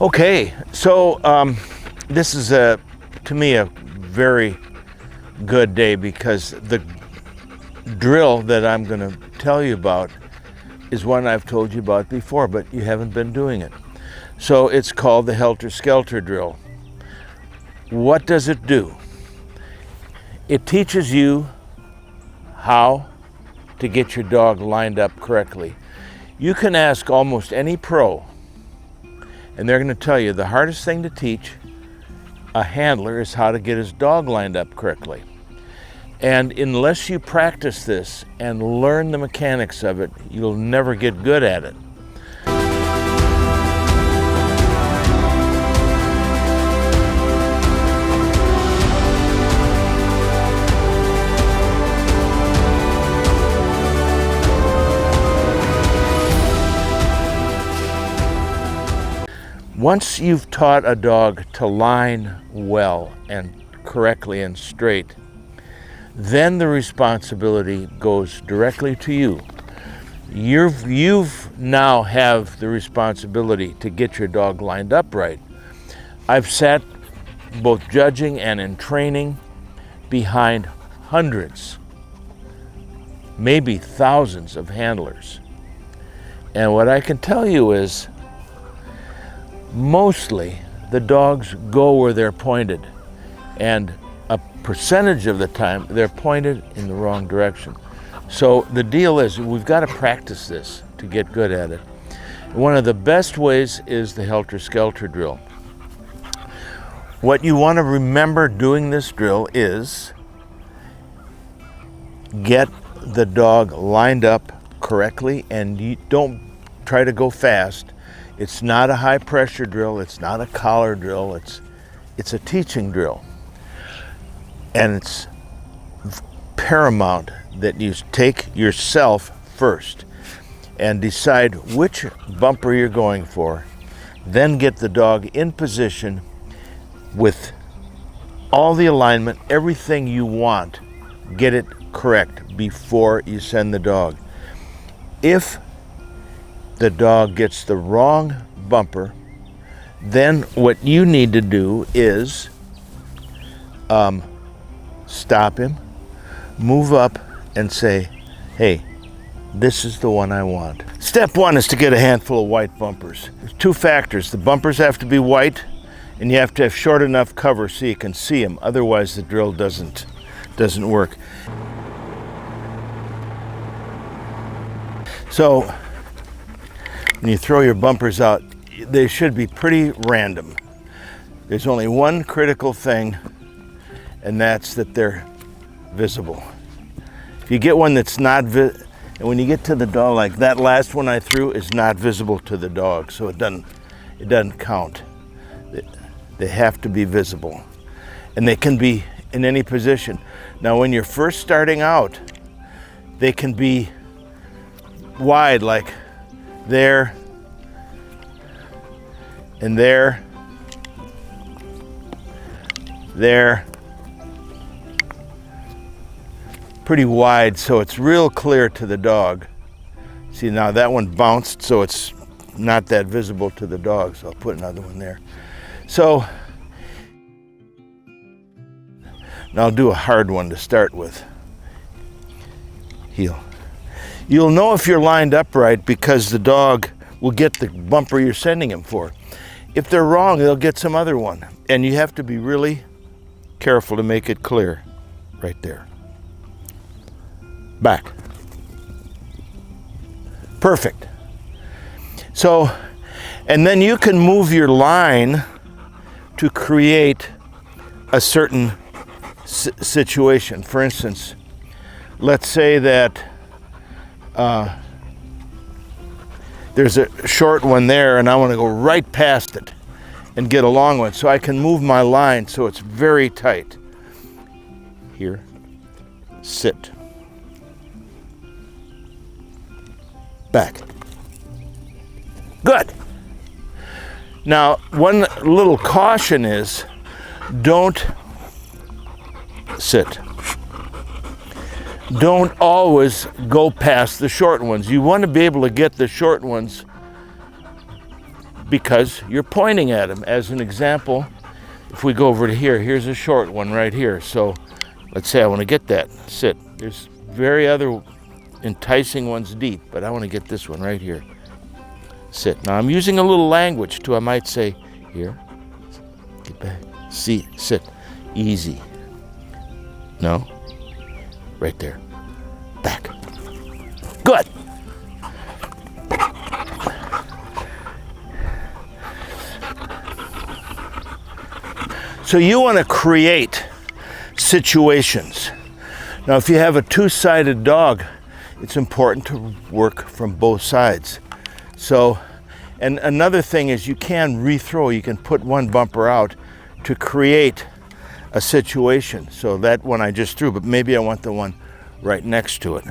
Okay, so this is to me a very good day because the drill that I'm going to tell you about is one I've told you about before, but you haven't been doing it. So it's called the HelterSkelter drill. What does it do? It teaches you how to get your dog lined up correctly. You can ask almost any pro, and they're going to tell you the hardest thing to teach a handler is how to get his dog lined up correctly. And unless you practice this and learn the mechanics of it, you'll never get good at it. Once you've taught a dog to line well and correctly and straight, then the responsibility goes directly to you. You've now have the responsibility to get your dog lined up right. I've sat both judging and in training behind hundreds, maybe thousands of handlers. And what I can tell you is mostly the dogs go where they're pointed, and a percentage of the time they're pointed in the wrong direction. So the deal is we've got to practice this to get good at it. One of the best ways is the HelterSkelter drill. What you want to remember doing this drill is get the dog lined up correctly, and you don't try to go fast. It's not a high pressure drill, it's not a collar drill, it's a teaching drill. And it's paramount that you take yourself first and decide which bumper you're going for, then get the dog in position with all the alignment, everything you want, get it correct before you send the dog. If the dog gets the wrong bumper, then what you need to do is stop him, move up and say, hey, this is the one I want. Step one is to get a handful of white bumpers. There's two factors. The bumpers have to be white, and you have to have short enough cover so you can see them. Otherwise the drill doesn't work. So when you throw your bumpers out, they should be pretty random. There's only one critical thing, and that's that they're visible. If you get one that's not and when you get to the dog, like that last one I threw is not visible to the dog, so it doesn't count. They have to be visible, and they can be in any position. Now when you're first starting out, they can be wide, like there and there, pretty wide, so it's real clear to the dog. See, now that one bounced, so it's not that visible to the dog, so I'll put another one there. So now I'll do a hard one to start with. Heel. You'll know if you're lined up right because the dog will get the bumper you're sending him for. If they're wrong, they'll get some other one. And you have to be really careful to make it clear. Right there. Back. Perfect. So, and then you can move your line to create a certain situation. For instance, let's say that there's a short one there and I want to go right past it and get a long one, so I can move my line so it's very tight. Here, sit. Back. Good. Now, one little caution is don't sit. Don't always go past the short ones. You want to be able to get the short ones because you're pointing at him. As an example, if we go over to here, here's a short one right here. So let's say I want to get that. Sit. There's very other enticing ones deep, but I want to get this one right here. Sit. Now I'm using a little language too. I might say, here, get back, see, sit, easy. No, right there, back. Good. So you want to create situations. Now, if you have a two-sided dog, it's important to work from both sides. So, and another thing is you can rethrow, you can put one bumper out to create a situation. So that one I just threw, but maybe I want the one right next to it.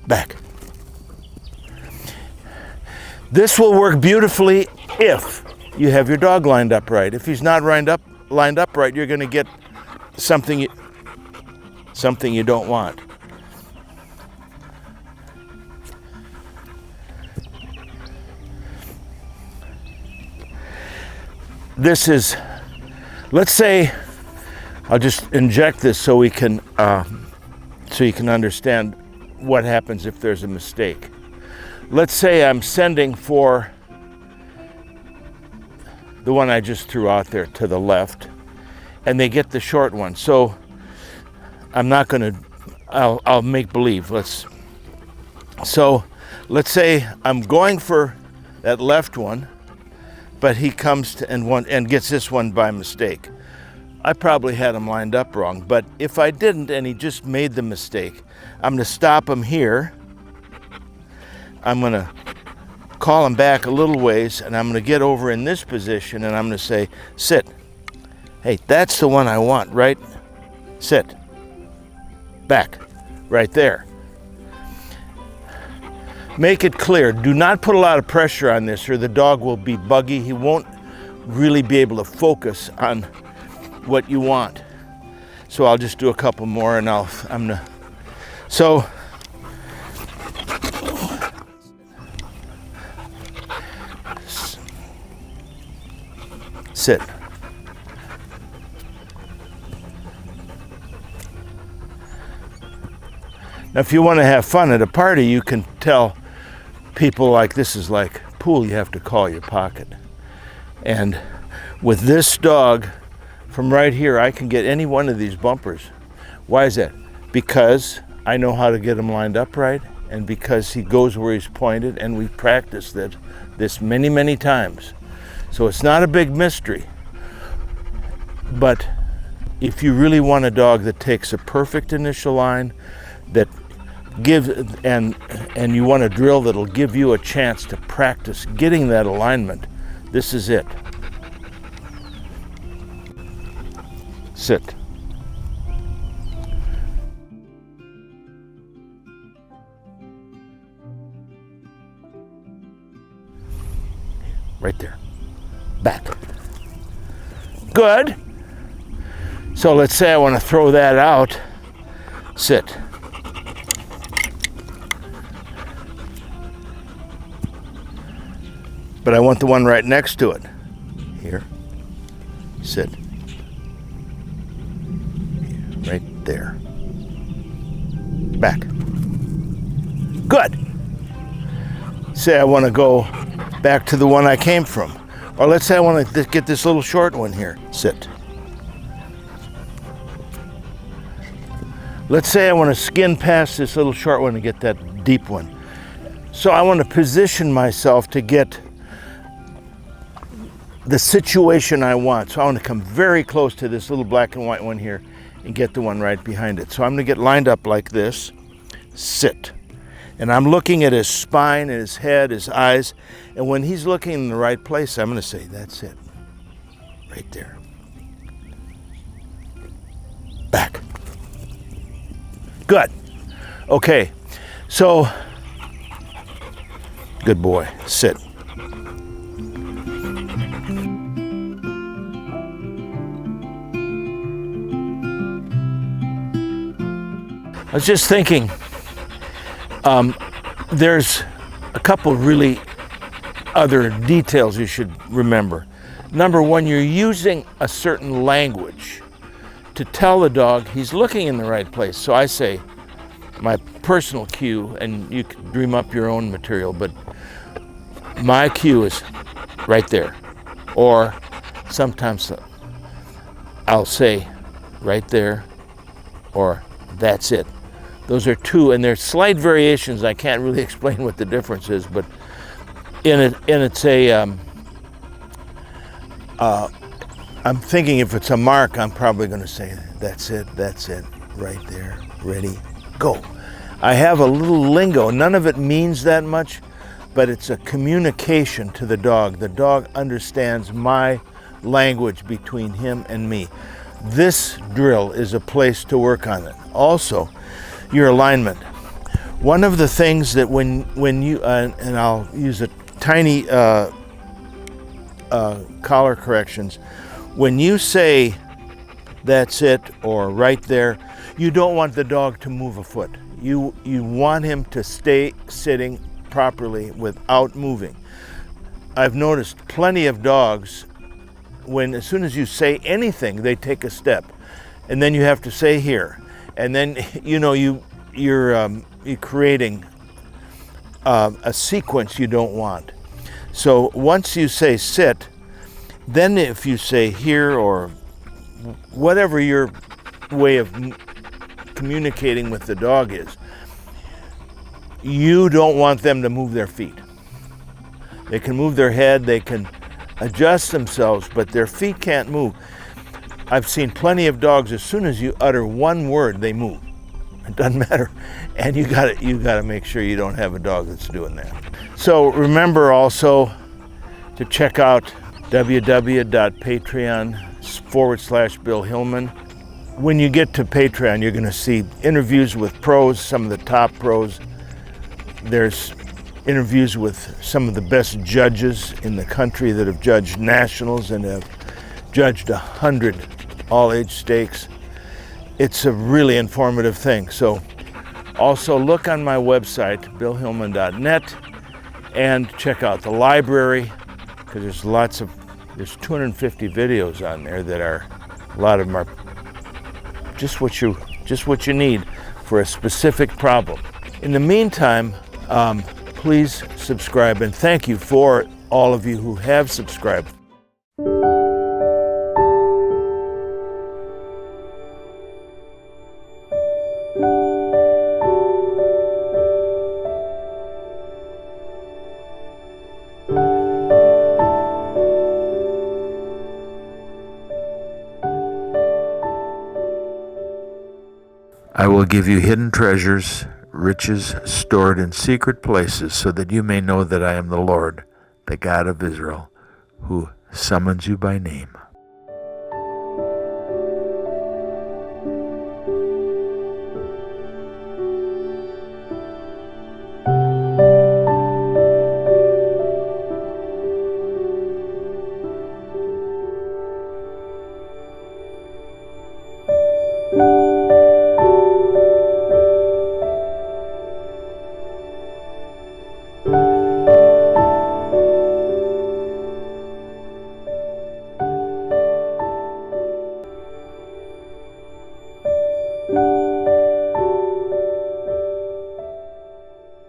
Back. This will work beautifully if you have your dog lined up right. If he's not lined up right, you're going to get something you don't want. This is, let's say, I'll just inject this so we can, so you can understand what happens if there's a mistake. Let's say I'm sending for the one I just threw out there to the left, and they get the short one. So I'm not going to, I'll make believe. So let's say I'm going for that left one, but he comes to and gets this one by mistake. I probably had him lined up wrong, but if I didn't and he just made the mistake, I'm going to stop him here. I'm going to call him back a little ways, and I'm going to get over in this position, and I'm going to say, sit. Hey, that's the one I want, right? Sit. Back. Right there. Make it clear. Do not put a lot of pressure on this, or the dog will be buggy. He won't really be able to focus on what you want. So I'll just do a couple more, and I'm gonna. So sit. Now, if you want to have fun at a party, you can tell people like this is like pool, you have to call your pocket. And with this dog, from right here, I can get any one of these bumpers. Why is that? Because I know how to get him lined up right, and because he goes where he's pointed, and we've practiced this many, many times. So it's not a big mystery. But if you really want a dog that takes a perfect initial line, that gives, and you want a drill that'll give you a chance to practice getting that alignment, this is it. Sit. Right there. Back. Good. So let's say I want to throw that out. Sit. But I want the one right next to it. Here. Sit. Right there. Back. Good. Say I want to go back to the one I came from. Or let's say I want to get this little short one here. Sit. Let's say I want to skin past this little short one and get that deep one. So I want to position myself to get the situation I want. So I want to come very close to this little black and white one here and get the one right behind it. So I'm going to get lined up like this. Sit. And I'm looking at his spine, his head, his eyes. And when he's looking in the right place, I'm going to say, that's it. Right there. Back. Good. Okay. So, good boy. Sit. I was just thinking, there's a couple really other details you should remember. Number one, you're using a certain language to tell the dog he's looking in the right place. So I say my personal cue, and you can dream up your own material, but my cue is right there. Or sometimes I'll say right there, or that's it. Those are two, and there's slight variations. I can't really explain what the difference is, but it's a, I'm thinking if it's a mark, I'm probably going to say, that's it, right there, ready, go. I have a little lingo. None of it means that much, but it's a communication to the dog. The dog understands my language between him and me. This drill is a place to work on it. Also, your alignment. One of the things that when you, and I'll use a tiny collar corrections, when you say that's it or right there, you don't want the dog to move a foot. You want him to stay sitting properly without moving. I've noticed plenty of dogs, as soon as you say anything, they take a step, and then you have to say here, and then you're creating a sequence you don't want. So once you say sit, then if you say here or whatever your way of communicating with the dog is, you don't want them to move their feet. They can move their head, they can adjust themselves, but their feet can't move. I've seen plenty of dogs, as soon as you utter one word, they move. It doesn't matter. And you gotta make sure you don't have a dog that's doing that. So remember also to check out www.patreon.com/Bill Hillman. When you get to Patreon, you're gonna see interviews with pros, some of the top pros. There's interviews with some of the best judges in the country that have judged nationals and have judged 100 all-age stakes. It's a really informative thing. So also look on my website, billhillman.net, and check out the library, because there's 250 videos on there that are, a lot of them are just what you need for a specific problem. In the meantime, please subscribe, and thank you for all of you who have subscribed. I will give you hidden treasures, riches stored in secret places, so that you may know that I am the Lord, the God of Israel, who summons you by name.